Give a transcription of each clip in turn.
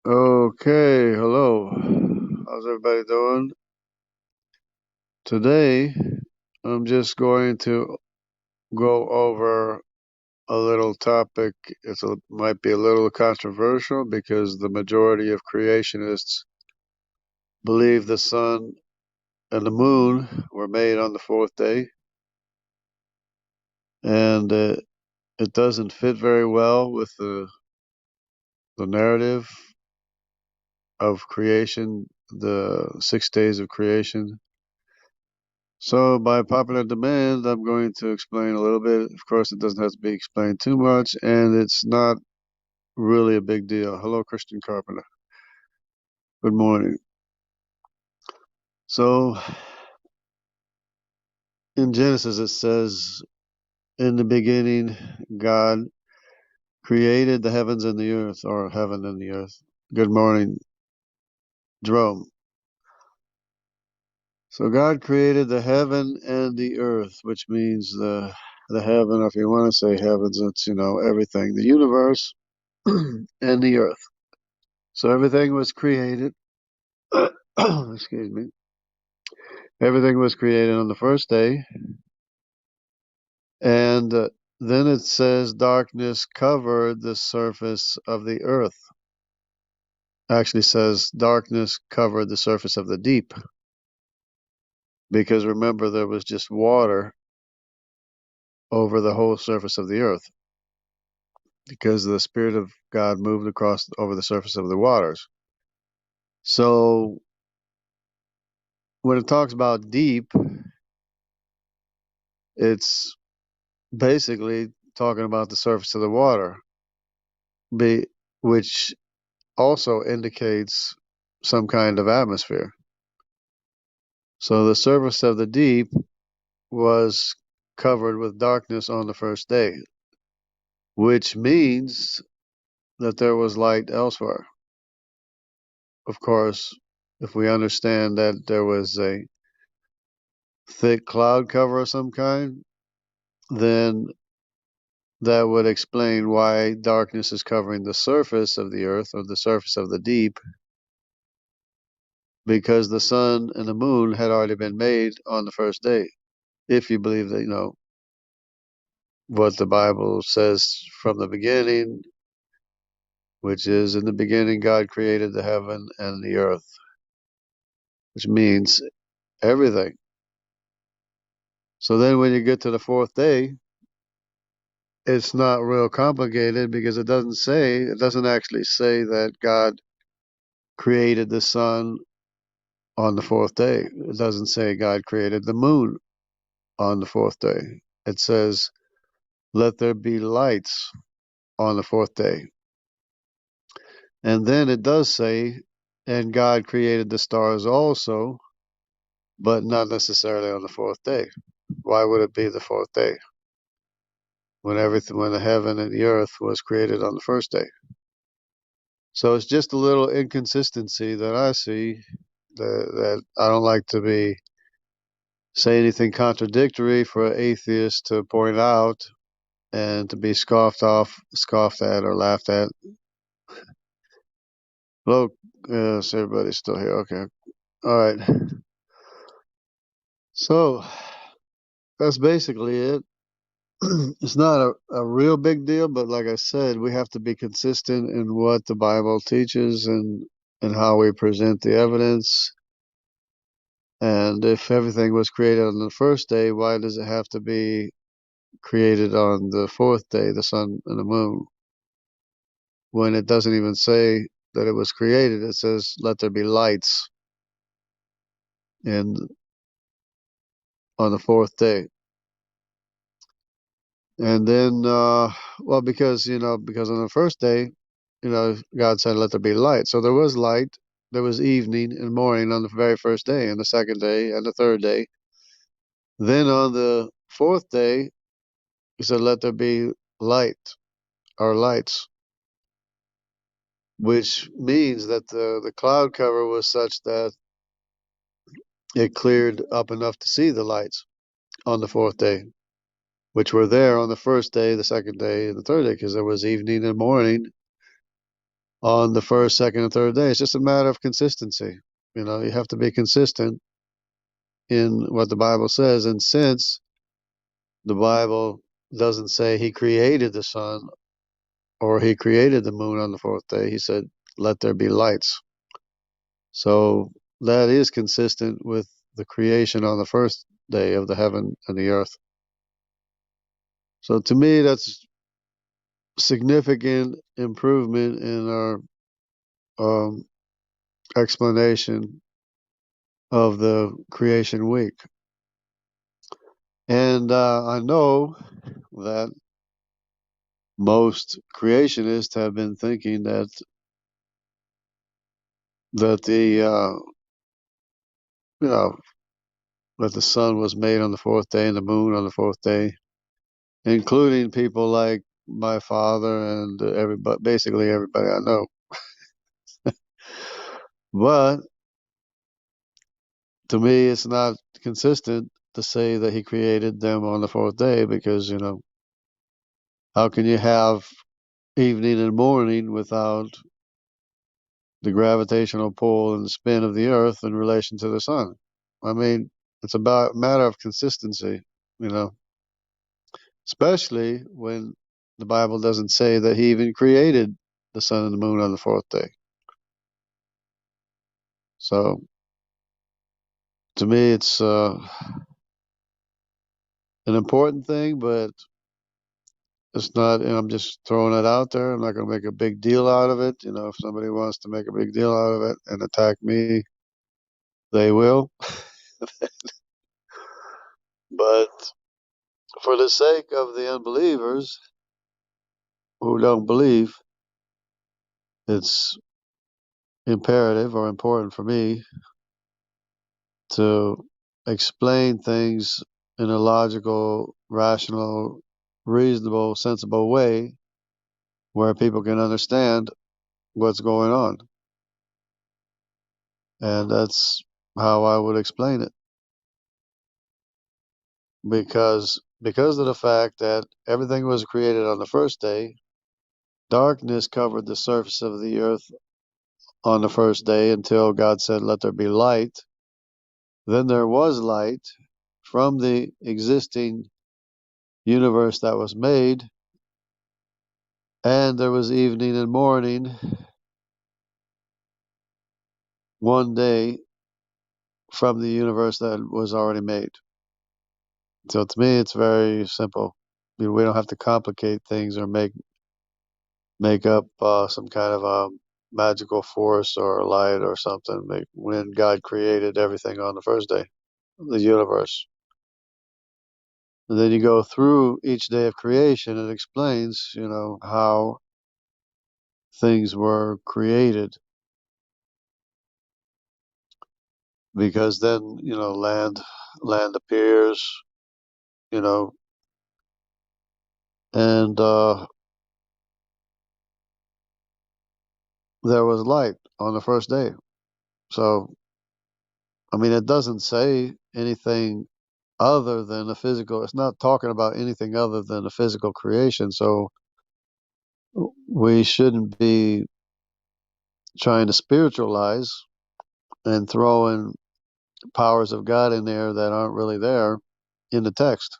Okay, hello. How's everybody doing? Today, I'm just going to go over a little topic. Might be a little controversial because the majority of creationists believe the sun and the moon were made on the fourth day, and it doesn't fit very well with the narrative of creation, the 6 days of creation. So, by popular demand, I'm going to explain a little bit. Of course, it doesn't have to be explained too much, and it's not really a big deal. Hello, Christian Carpenter. Good morning. So, in Genesis, it says, in the beginning, God created the heavens and the earth, or heaven and the earth. Good morning, Jerome. So, God created the heaven and the earth, which means the heaven, if you want to say heavens, it's, everything, the universe and the earth. So everything was created. Excuse me. Everything was created on the first day. And then it says darkness covered the surface of the earth. Actually says darkness covered the surface of the deep. Because remember, there was just water over the whole surface of the earth. Because the Spirit of God moved across over the surface of the waters. So when it talks about deep, it's basically talking about the surface of the water, which also indicates some kind of atmosphere. So the surface of the deep was covered with darkness on the first day, which means that there was light elsewhere. Of course, if we understand that there was a thick cloud cover of some kind, then that would explain why darkness is covering the surface of the earth or the surface of the deep, because the sun and the moon had already been made on the first day. If you believe that, what the Bible says from the beginning, which is in the beginning God created the heaven and the earth, which means everything. So then when you get to the fourth day, it's not real complicated because it doesn't actually say that God created the sun on the fourth day. It doesn't say God created the moon on the fourth day. It says, let there be lights on the fourth day. And then it does say, and God created the stars also, but not necessarily on the fourth day. Why would it be the fourth day when the heaven and the earth was created on the first day? So it's just a little inconsistency that I see, that I don't like to say anything contradictory for an atheist to point out and to be scoffed at, or laughed at. Hello, yes, everybody's still here. Okay, all right. So that's basically it. It's not a real big deal, but like I said, we have to be consistent in what the Bible teaches and how we present the evidence. And if everything was created on the first day, why does it have to be created on the fourth day, the sun and the moon, when it doesn't even say that it was created? It says, let there be lights in on the fourth day. And then, well, because on the first day, God said, let there be light. So there was light, there was evening and morning on the very first day, and the second day, and the third day. Then on the fourth day, he said, let there be light, or lights, which means that the cloud cover was such that it cleared up enough to see the lights on the fourth day, which were there on the first day, the second day, and the third day, because there was evening and morning on the first, second, and third day. It's just a matter of consistency. You know, you have to be consistent in what the Bible says. And since the Bible doesn't say he created the sun or he created the moon on the fourth day, he said, let there be lights. So that is consistent with the creation on the first day of the heaven and the earth. So to me, that's significant improvement in our um, explanation of the creation week. And I know that most creationists have been thinking that the you know that the sun was made on the fourth day and the moon on the fourth day, including people like my father and everybody, basically everybody I know. But to me, it's not consistent to say that he created them on the fourth day because, how can you have evening and morning without the gravitational pull and spin of the earth in relation to the sun? I mean, it's about a matter of consistency, you know, especially when the Bible doesn't say that he even created the sun and the moon on the fourth day. So to me, it's an important thing, but it's not, and I'm just throwing it out there. I'm not going to make a big deal out of it. If somebody wants to make a big deal out of it and attack me, they will. But for the sake of the unbelievers who don't believe, it's imperative or important for me to explain things in a logical, rational, reasonable, sensible way where people can understand what's going on. And that's how I would explain it. Because of the fact that everything was created on the first day, darkness covered the surface of the earth on the first day until God said, let there be light. Then there was light from the existing universe that was made, and there was evening and morning one day from the universe that was already made. So to me, it's very simple. We don't have to complicate things or make up some kind of a magical force or light or something. When God created everything on the first day, the universe, and then you go through each day of creation, it explains, how things were created. Because then, land appears, you know, and there was light on the first day. So, I mean, it doesn't say anything other than a physical. It's not talking about anything other than a physical creation. So we shouldn't be trying to spiritualize and throw in powers of God in there that aren't really there in the text.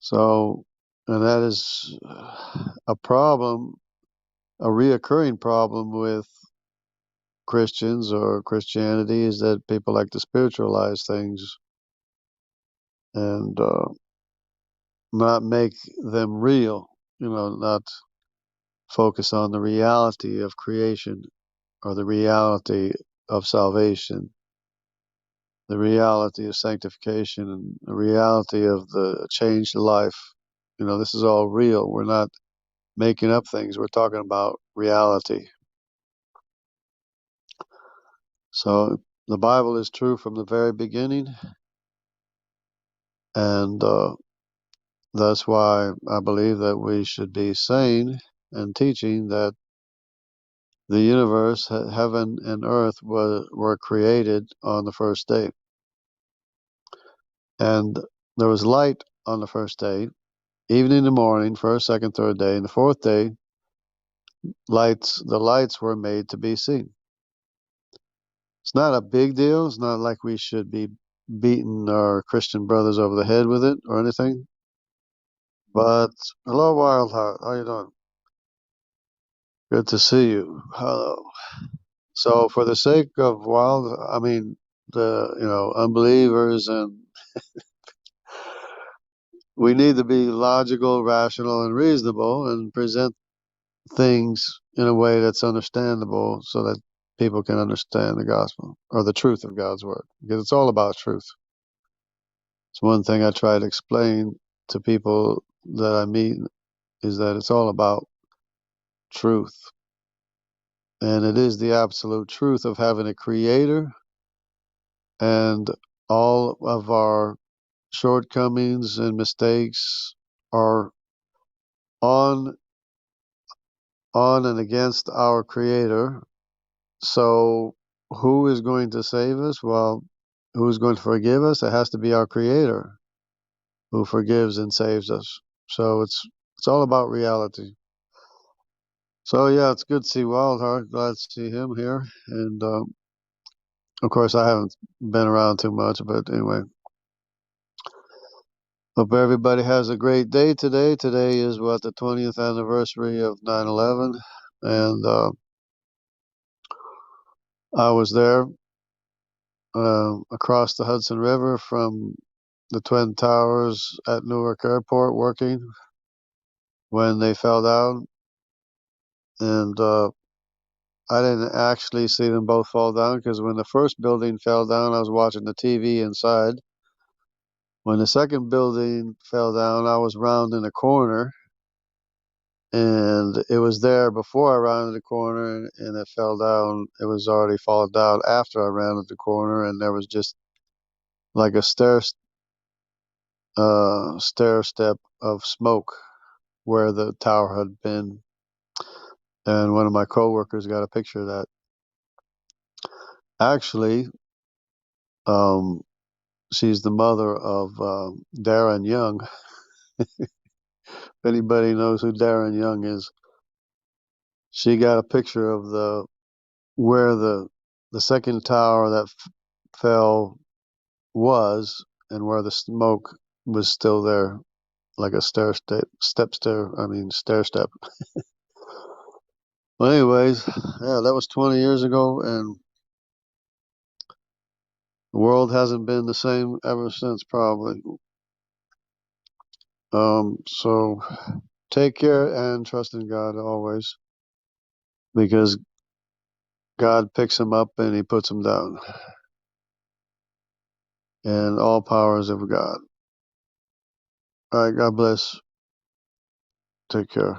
So, and that is a problem, a reoccurring problem with Christians or Christianity, is that people like to spiritualize things and not make them real, not focus on the reality of creation or the reality of salvation, the reality of sanctification, and the reality of the changed life. This is all real. We're not making up things. We're talking about reality. So the Bible is true from the very beginning, and that's why I believe that we should be saying and teaching that the universe, heaven and earth, were created on the first day. And there was light on the first day, evening and morning, first, second, third day. And the fourth day, The lights were made to be seen. It's not a big deal. It's not like we should be beating our Christian brothers over the head with it or anything. But hello, Wildheart. How you doing? Good to see you. Hello. So, for the sake of the unbelievers, and we need to be logical, rational, and reasonable, and present things in a way that's understandable, so that people can understand the gospel or the truth of God's word, because it's all about truth. It's one thing I try to explain to people that I meet, is that it's all about truth. And it is the absolute truth of having a creator, and all of our shortcomings and mistakes are on and against our creator. So who is going to save us? Well, who's going to forgive us? It has to be our creator who forgives and saves us. So it's all about reality. So yeah, it's good to see Wildheart. Glad to see him here. And of course, I haven't been around too much, but anyway. Hope everybody has a great day today. Today is the 20th anniversary of 9/11, and I was there across the Hudson River from the Twin Towers at Newark Airport working when they fell down, and I didn't actually see them both fall down, because when the first building fell down, I was watching the TV inside. When the second building fell down, I was rounding a corner, and it was there before I rounded the corner, and it fell down. It was already fallen down after I rounded the corner, and there was just like a stair step of smoke where the tower had been. And one of my coworkers got a picture of that. Actually, um, she's the mother of Darren Young. If anybody knows who Darren Young is, she got a picture of where the second tower that fell was, and where the smoke was still there, like a stair step. Well, anyways, yeah, that was 20 years ago, and the world hasn't been the same ever since, probably. So take care and trust in God always, because God picks him up and he puts him down, and all power is of God. All right, God bless. Take care.